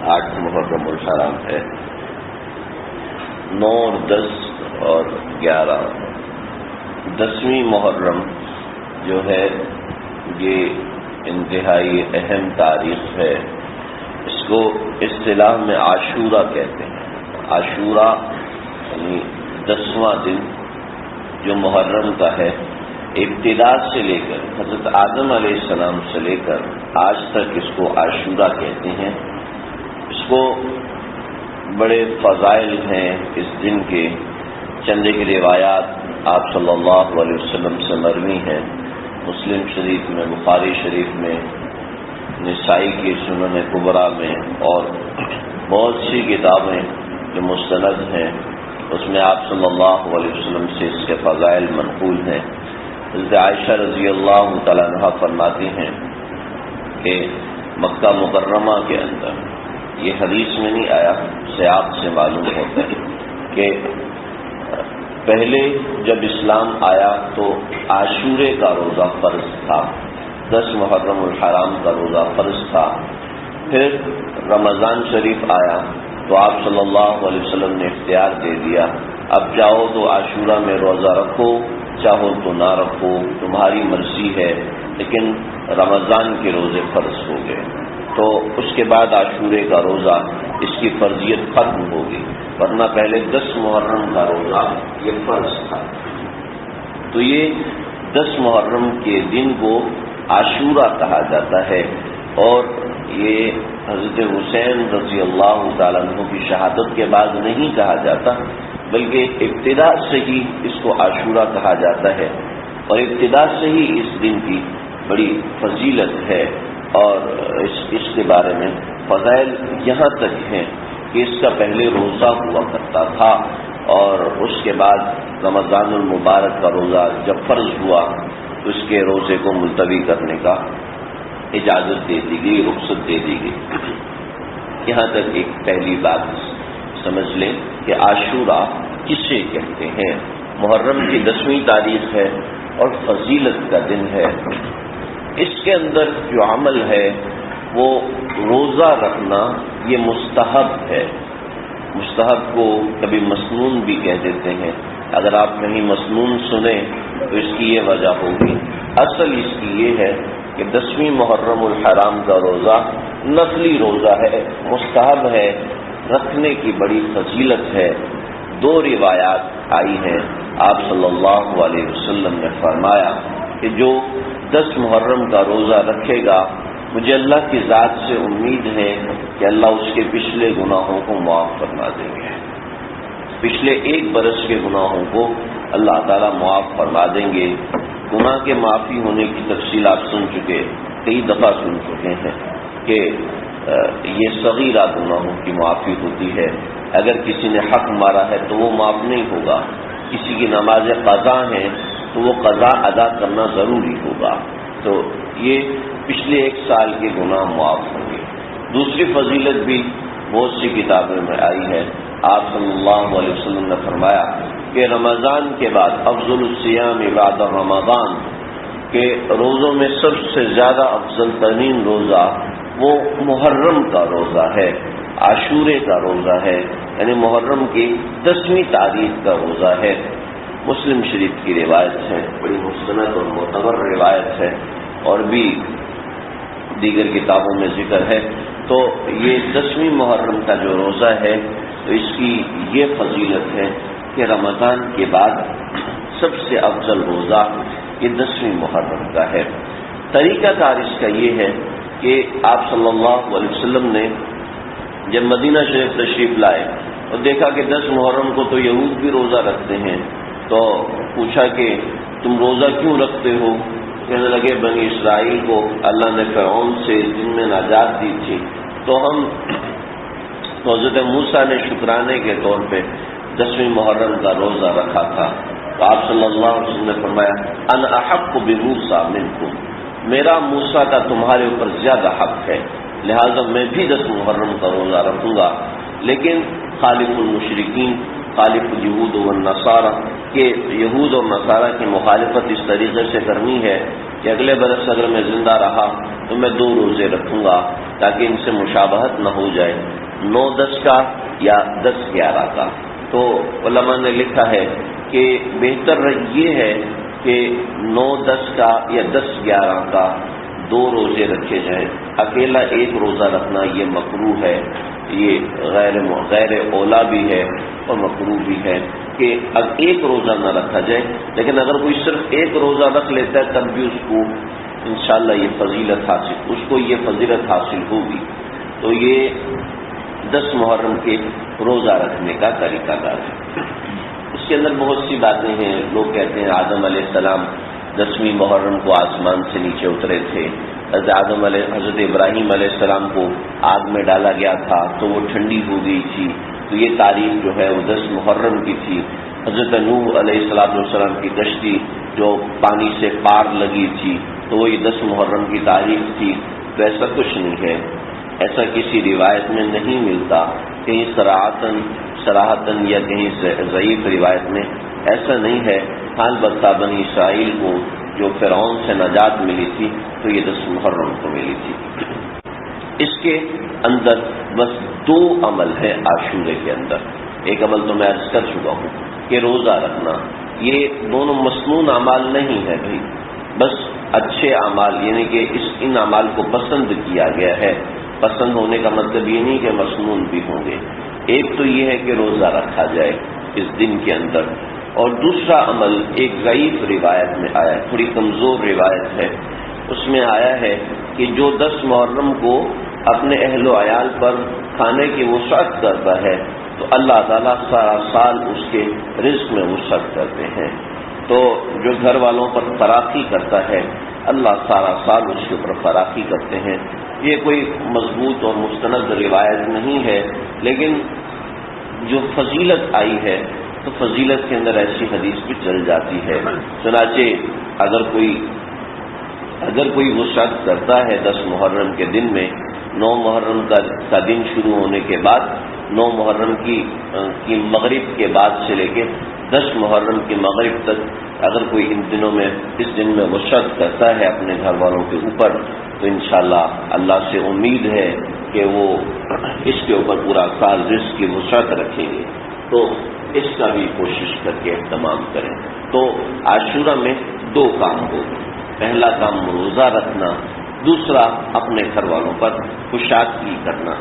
8 محرم الحرام ہے، 9 اور 10 اور 11۔ 10ویں محرم جو ہے یہ انتہائی اہم تاریخ ہے، اس کو اصطلاح میں عاشورہ کہتے ہیں۔ عاشورہ یعنی 10واں دن جو محرم کا ہے، ابتدا سے لے کر حضرت آدم علیہ السلام سے لے کر آج تک اس کو عاشورہ کہتے ہیں۔ اس کو بڑے فضائل ہیں اس دن کے، چند ایک روایات آپ صلی اللہ علیہ وسلم سے مروی ہیں، مسلم شریف میں، بخاری شریف میں، نسائی کی سنن کبریٰ میں، اور بہت سی کتابیں جو مستند ہیں اس میں آپ صلی اللہ علیہ وسلم سے اس کے فضائل منقول ہیں۔ حضرت عائشہ رضی اللہ تعالیٰ عنہا فرماتی ہیں کہ مکہ مکرمہ کے اندر، یہ حدیث میں نہیں آیا، سیاق سے معلوم ہوتا ہے کہ پہلے جب اسلام آیا تو عاشورے کا روزہ فرض تھا، 10 محرم الحرام کا روزہ فرض تھا۔ پھر رمضان شریف آیا تو آپ صلی اللہ علیہ وسلم نے اختیار دے دیا، اب چاہو تو عاشورہ میں روزہ رکھو، چاہو تو نہ رکھو، تمہاری مرضی ہے، لیکن رمضان کے روزے فرض ہو گئے۔ تو اس کے بعد عاشورے کا روزہ اس کی فرضیت ختم ہوگی، ورنہ پہلے 10 محرم کا روزہ یہ فرض تھا۔ تو یہ 10 محرم کے دن کو عاشورہ کہا جاتا ہے، اور یہ حضرت حسین رضی اللہ تعالیٰ عنہ کی شہادت کے بعد نہیں کہا جاتا، بلکہ ابتدا سے ہی اس کو عاشورہ کہا جاتا ہے، اور ابتدا سے ہی اس دن کی بڑی فضیلت ہے، اور اس کے بارے میں فضائل یہاں تک ہیں کہ اس کا پہلے روزہ ہوا کرتا تھا، اور اس کے بعد رمضان المبارک کا روزہ جب فرض ہوا تو اس کے روزے کو ملتوی کرنے کا اجازت دے دی گئی، رخصت دے دی گئی۔ یہاں تک ایک پہلی بات سمجھ لیں کہ عاشورہ کسے کہتے ہیں۔ محرم کی 10ویں تاریخ ہے اور فضیلت کا دن ہے۔ اس کے اندر جو عمل ہے وہ روزہ رکھنا، یہ مستحب ہے۔ مستحب کو کبھی مسنون بھی کہہ دیتے ہیں، اگر آپ کہیں مسنون سنیں تو اس کی یہ وجہ ہوگی، اصل اس کی یہ ہے کہ 10ویں محرم الحرام کا روزہ نفلی روزہ ہے، مستحب ہے، رکھنے کی بڑی فضیلت ہے۔ 2 روایات آئی ہیں، آپ صلی اللہ علیہ وسلم نے فرمایا کہ جو 10 محرم کا روزہ رکھے گا، مجھے اللہ کی ذات سے امید ہے کہ اللہ اس کے پچھلے گناہوں کو معاف فرما دیں گے۔ پچھلے 1 برس کے گناہوں کو اللہ تعالیٰ معاف فرما دیں گے۔ گناہ کے معافی ہونے کی تفصیل آپ سن چکے، کئی دفعہ سن چکے ہیں کہ یہ صغیرہ گناہوں کی معافی ہوتی ہے۔ اگر کسی نے حق مارا ہے تو وہ معاف نہیں ہوگا، کسی کی نماز قضا ہے تو وہ قضا ادا کرنا ضروری ہوگا، تو یہ پچھلے 1 سال کے گناہ معاف ہوں گے۔ دوسری فضیلت بھی بہت سی کتابوں میں آئی ہے، آپ صلی اللہ علیہ وسلم نے فرمایا کہ رمضان کے بعد افضل الصیام بعد رمضان، کہ روزوں میں سب سے زیادہ افضل ترین روزہ وہ محرم کا روزہ ہے، عاشورے کا روزہ ہے، یعنی محرم کی 10ویں تاریخ کا روزہ ہے۔ مسلم شریف کی روایت ہے، بڑی مستند اور معتبر روایت ہے، اور بھی دیگر کتابوں میں ذکر ہے۔ تو یہ 10ویں محرم کا جو روزہ ہے تو اس کی یہ فضیلت ہے کہ رمضان کے بعد سب سے افضل روزہ یہ 10ویں محرم کا ہے۔ طریقہ کار اس کا یہ ہے کہ آپ صلی اللہ علیہ وسلم نے جب مدینہ شریف تشریف لائے اور دیکھا کہ 10 محرم کو تو یہود بھی روزہ رکھتے ہیں، تو پوچھا کہ تم روزہ کیوں رکھتے ہو؟ کہنے لگے بنی اسرائیل کو اللہ نے فرعون سے جن میں نجات دی تھی، تو حضرت موسیٰ نے شکرانے کے طور پہ 10ویں محرم کا روزہ رکھا تھا۔ تو آپ صلی اللہ علیہ وسلم نے فرمایا انا احق بموسیٰ منکم، میرا موسیٰ کا تمہارے اوپر زیادہ حق ہے، لہٰذا میں بھی 10 محرم کا روزہ رکھوں گا، لیکن خالف المشرکین، خالف اليہود والنصارى، کہ یہود اور نصارہ کی مخالفت اس طریقے سے کرنی ہے کہ اگلے برس اگر میں زندہ رہا تو میں 2 روزے رکھوں گا تاکہ ان سے مشابہت نہ ہو جائے، 9-10 کا یا 10-11 کا۔ تو علماء نے لکھا ہے کہ بہتر یہ ہے کہ 9-10 کا یا 10-11 کا 2 روزے رکھے جائیں۔ اکیلا 1 روزہ رکھنا یہ مکروہ ہے، یہ غیر اولا بھی ہے اور مکروہ بھی ہے کہ اب 1 روزہ نہ رکھا جائے، لیکن اگر کوئی صرف 1 روزہ رکھ لیتا ہے تب بھی اس کو انشاءاللہ یہ فضیلت حاصل ہوگی۔ تو یہ 10 محرم کے روزہ رکھنے کا طریقہ کار ہے۔ اس کے اندر بہت سی باتیں ہیں۔ لوگ کہتے ہیں آدم علیہ السلام 10ویں محرم کو آسمان سے نیچے اترے تھے، حضرت ابراہیم علیہ السلام کو آگ میں ڈالا گیا تھا تو وہ ٹھنڈی ہو گئی تھی، تو یہ تاریخ جو ہے وہ 10 محرم کی تھی۔ حضرت نوح علیہ السلام کی کشتی جو پانی سے پار لگی تھی تو وہ یہ 10 محرم کی تاریخ تھی۔ تو ایسا کچھ نہیں ہے، ایسا کسی روایت میں نہیں ملتا، کہیں صراحتاً یا کہیں ضعیف روایت میں ایسا نہیں ہے۔ حال البتہ بنی اسرائیل کو جو فرعون سے نجات ملی تھی تو یہ 10 محرم کو ملی تھی۔ اس کے اندر بس 2 عمل ہیں عاشورے کے اندر۔ ایک عمل تو میں عرض کر چکا ہوں کہ روزہ رکھنا، یہ دونوں مسنون اعمال نہیں ہے بھائی، بس اچھے اعمال، یعنی کہ ان اعمال کو پسند کیا گیا ہے۔ پسند ہونے کا مطلب یہ نہیں کہ مسنون بھی ہوں گے۔ ایک تو یہ ہے کہ روزہ رکھا جائے اس دن کے اندر، اور دوسرا عمل ایک ضعیف روایت میں آیا ہے، تھوڑی کمزور روایت ہے، اس میں آیا ہے کہ جو 10 محرم کو اپنے اہل و عیال پر کھانے کی وسعت کرتا ہے تو اللہ تعالیٰ سارا سال اس کے رزق میں وسعت کرتے ہیں۔ تو جو گھر والوں پر فراخی کرتا ہے اللہ سارا سال اس کے اوپر فراخی کرتے ہیں۔ یہ کوئی مضبوط اور مستند روایت نہیں ہے، لیکن جو فضیلت آئی ہے تو فضیلت کے اندر ایسی حدیث بھی چل جاتی ہے۔ چنانچہ اگر کوئی وسعت کرتا ہے 10 محرم کے دن میں، 9 محرم کا دن شروع ہونے کے بعد 9 محرم کی مغرب کے بعد سے لے کے 10 محرم کی مغرب تک اگر کوئی اس دن میں وسعت کرتا ہے اپنے گھر والوں کے اوپر تو انشاءاللہ اللہ سے امید ہے کہ وہ اس کے اوپر پورا سال رزق کی وسعت رکھیں گے، تو اس کا بھی کوشش کر کے اہتمام کریں۔ تو عاشورہ میں 2 کام ہوگا، پہلا کام روزہ رکھنا، دوسرا اپنے گھر والوں پر خوشادگی کرنا۔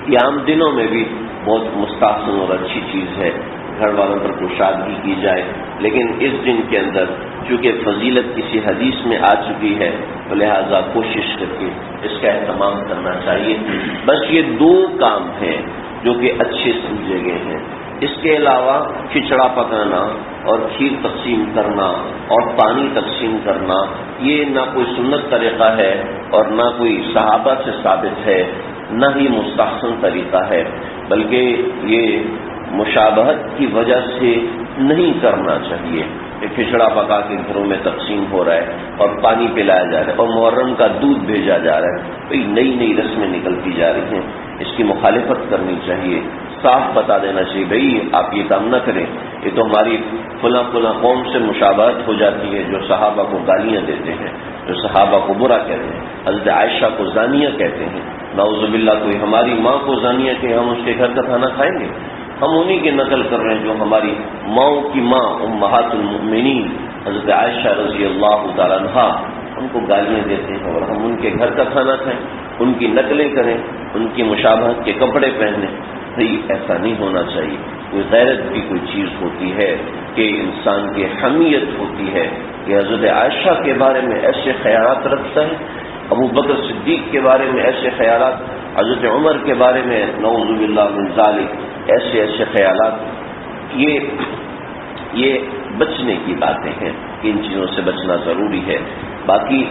یہ عام دنوں میں بھی بہت مستحسن اور اچھی چیز ہے، گھر والوں پر خوشادگی کی جائے، لیکن اس دن کے اندر چونکہ فضیلت کسی حدیث میں آ چکی ہے تو لہذا کوشش کر کے اس کا اہتمام کرنا چاہیے۔ بس یہ 2 کام ہیں جو کہ اچھے سمجھے گئے ہیں۔ اس کے علاوہ کھچڑا پکانا اور کھیر تقسیم کرنا اور پانی تقسیم کرنا یہ نہ کوئی سنت طریقہ ہے اور نہ کوئی صحابہ سے ثابت ہے، نہ ہی مستحسن طریقہ ہے، بلکہ یہ مشابہت کی وجہ سے نہیں کرنا چاہیے کہ کھچڑا پکا کے گھروں میں تقسیم ہو رہا ہے اور پانی پلایا جا رہا ہے اور محرم کا دودھ بھیجا جا رہا ہے، تو نئی رسمیں نکلتی جا رہی ہیں، اس کی مخالفت کرنی چاہیے۔ صاف بتا دینا چاہیے بھئی آپ یہ کام نہ کریں، یہ تو ہماری فلاں قوم سے مشابہت ہو جاتی ہے، جو صحابہ کو گالیاں دیتے ہیں، جو صحابہ کو برا کہتے ہیں، حضرت عائشہ کو زانیہ کہتے ہیں، نعوذ باللہ کوئی ہماری ماں کو زانیہ کہ ہم اس کے گھر کا کھانا کھائیں گے؟ ہم انہی کی نقل کر رہے ہیں جو ہماری ماؤں کی ماں امہات المؤمنین حضرت عائشہ رضی اللہ تعالیٰ عنہا ان کو گالیاں دیتے ہیں اور ہم ان کے گھر کا کھانا کھائیں، ان کی نقلیں کریں، ان کی مشابہت کے کپڑے پہنیں۔ بھئی ایسا نہیں ہونا چاہیے۔ کوئی غیرت بھی کوئی چیز ہوتی ہے کہ انسان کی حمیت ہوتی ہے کہ حضرت عائشہ کے بارے میں ایسے خیالات رکھتا ہے، ابو بکر صدیق کے بارے میں ایسے خیالات، حضرت عمر کے بارے میں نعوذ باللہ من ذالک ایسے خیالات، یہ بچنے کی باتیں ہیں، ان چیزوں سے بچنا ضروری ہے۔ باقی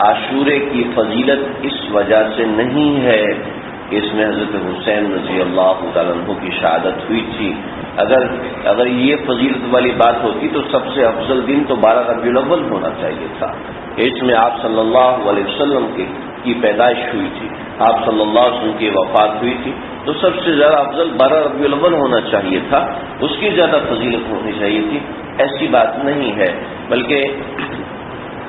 عاشورے کی فضیلت اس وجہ سے نہیں ہے کہ اس میں حضرت حسین رضی اللہ تعالیٰ عنہ کی شہادت ہوئی تھی۔ اگر یہ فضیلت والی بات ہوتی تو سب سے افضل دن تو 12 ربیع الاول ہونا چاہیے تھا۔ اس میں آپ صلی اللہ علیہ وسلم کی پیدائش ہوئی تھی، آپ صلی اللہ علیہ وسلم کی وفات ہوئی تھی، تو سب سے زیادہ افضل 12 ربیع الاول ہونا چاہیے تھا، اس کی زیادہ فضیلت ہونی چاہیے تھی۔ ایسی بات نہیں ہے، بلکہ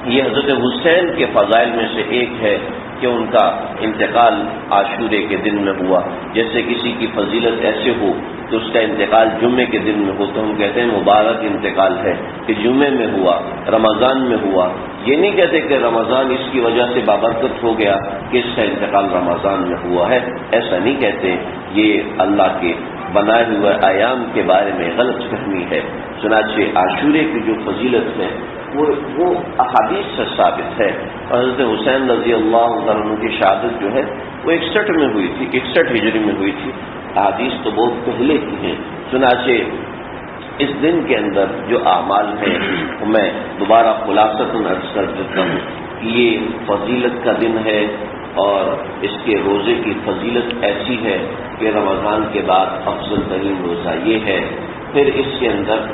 یہ حضرت حسین کے فضائل میں سے ایک ہے کہ ان کا انتقال عاشورے کے دن میں ہوا. جیسے کسی کی فضیلت ایسے ہو کہ اس کا انتقال جمعے کے دن میں ہو تو ہم کہتے ہیں مبارک انتقال ہے کہ جمعے میں ہوا، رمضان میں ہوا. یہ نہیں کہتے کہ رمضان اس کی وجہ سے بابرکت ہو گیا کہ اس کا انتقال رمضان میں ہوا ہے، ایسا نہیں کہتے. یہ اللہ کے بنائے ہوئے ایام کے بارے میں غلط فہمی ہے. چنانچہ عاشورے کی جو فضیلت ہے وہ احادیث سے ثابت ہے. حضرت حسین رضی اللہ عنہ کی شہادت جو ہے وہ 61 میں ہوئی تھی، 61 ہجری میں ہوئی تھی. احادیث تو بہت پہلے کی ہیں. چنانچہ اس دن کے اندر جو اعمال ہیں میں دوبارہ خلاصتاً عرض کر دیتا ہوں کہ یہ فضیلت کا دن ہے اور اس کے روزے کی فضیلت ایسی ہے کہ رمضان کے بعد افضل ترین روزہ یہ ہے. پھر اس کے اندر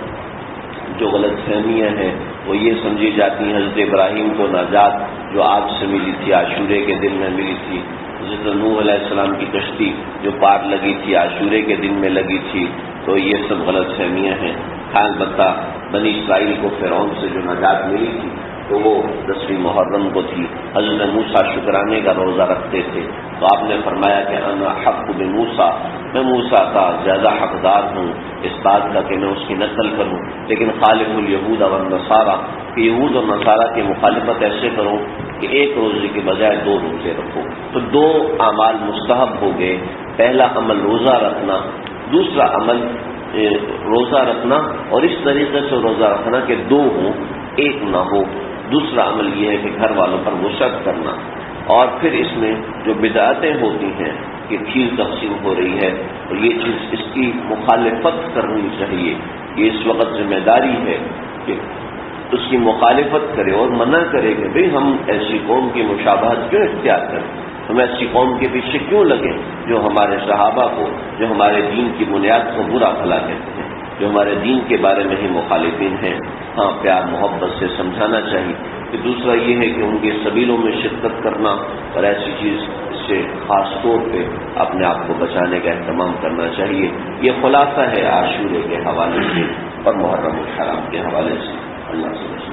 جو غلط فہمیاں ہیں وہ یہ سمجھی جاتی ہیں حضرت ابراہیم کو نجات جو آگ سے ملی تھی عاشورے کے دن میں ملی تھی، حضرت نوح علیہ السلام کی کشتی جو پار لگی تھی عاشورے کے دن میں لگی تھی. تو یہ سب غلط فہمیاں ہیں. البتہ بنی اسرائیل کو فرعون سے جو نجات ملی تھی تو وہ 10ویں محرم کو تھی. حضرت موسیٰ شکرانے کا روزہ رکھتے تھے تو آپ نے فرمایا کہ انا حق بموسیٰ، میں موسیٰ کا زیادہ حقدار ہوں اس بات کا کہ میں اس کی نقل کروں، لیکن خالف الیہود والنصارى کہ یہود اور نصارہ کی مخالفت ایسے کرو کہ ایک روزے کے بجائے 2 روزے رکھو. تو 2 اعمال مستحب ہو گئے. پہلا عمل روزہ رکھنا، دوسرا عمل روزہ رکھنا اور اس طریقے سے روزہ رکھنا کہ 2 ہوں، 1 نہ ہو. دوسرا عمل یہ ہے کہ گھر والوں پر وصیت کرنا. اور پھر اس میں جو بدعتیں ہوتی ہیں کہ کھیر تقسیم ہو رہی ہے اور یہ چیز اس کی مخالفت کرنی چاہیے. یہ اس وقت ذمہ داری ہے کہ اس کی مخالفت کرے اور منع کرے کہ بھئی ہم ایسی قوم کی مشابہت کیوں اختیار کریں، ہم ایسی قوم کے پیچھے کیوں لگیں جو ہمارے صحابہ کو، جو ہمارے دین کی بنیاد کو برا بھلا کہتے ہیں، جو ہمارے دین کے بارے میں ہی مخالفین ہیں. ہاں پیار محبت سے سمجھانا چاہیے. کہ دوسرا یہ ہے کہ ان کے سبیلوں میں شرکت کرنا اور ایسی چیز اس سے خاص طور پہ اپنے آپ کو بچانے کا اہتمام کرنا چاہیے. یہ خلاصہ ہے عاشورے کے حوالے سے اور محرم الحرام کے حوالے سے. اللہ سے